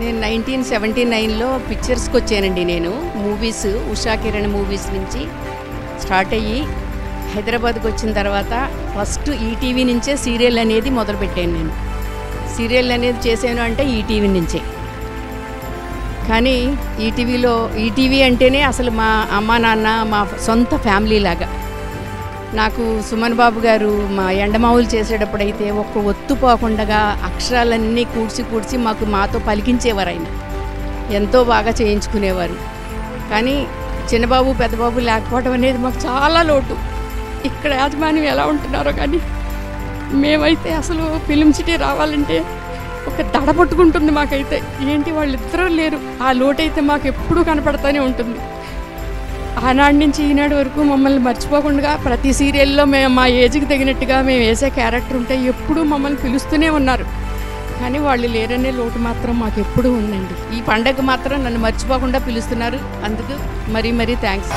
నేను 1979లో పిక్చర్స్కి వచ్చానండి. నేను మూవీస్ ఉషా కిరణ్ మూవీస్ నుంచి స్టార్ట్ అయ్యి హైదరాబాద్కి వచ్చిన తర్వాత ఫస్ట్ ఈటీవీ నుంచే సీరియల్ అనేది మొదలుపెట్టాను. నేను సీరియల్ అనేది చేశాను అంటే ఈటీవీ నుంచే. కానీ ఈటీవీ అంటేనే అసలు మా అమ్మ నాన్న మా సొంత ఫ్యామిలీ లాగా. నాకు సుమన్ బాబు గారు మా ఎండమావులు చేసేటప్పుడైతే ఒక్క ఒత్తు పోకుండా అక్షరాలన్నీ కూర్చి మాతో పలికించేవారు. ఆయన ఎంతో బాగా చేయించుకునేవారు. కానీ చిన్నబాబు పెద్దబాబు లేకపోవడం అనేది మాకు చాలా లోటు. ఇక్కడ యాజమాన్యం ఎలా ఉంటున్నారో కానీ మేమైతే అసలు ఫిలిం సిటీ రావాలంటే ఒక దడ పట్టుకుంటుంది మాకైతే. ఏంటి వాళ్ళిద్దరూ లేరు, ఆ లోటైతే మాకు ఎప్పుడూ కనపడుతూనే ఉంటుంది. ఆనాటి నుంచి ఈనాడు వరకు మమ్మల్ని మర్చిపోకుండా ప్రతి సీరియల్లో మేము మా ఏజ్కి తగినట్టుగా మేము వేసే క్యారెక్టర్ ఉంటే ఎప్పుడూ మమ్మల్ని పిలుస్తూనే ఉన్నారు. కానీ వాళ్ళు లేరనే లోటు మాత్రం మాకు ఎప్పుడూ ఉందండి. ఈ పండగ మాత్రం నన్ను మర్చిపోకుండా పిలుస్తున్నారు. అందుకు మరీ థ్యాంక్స్.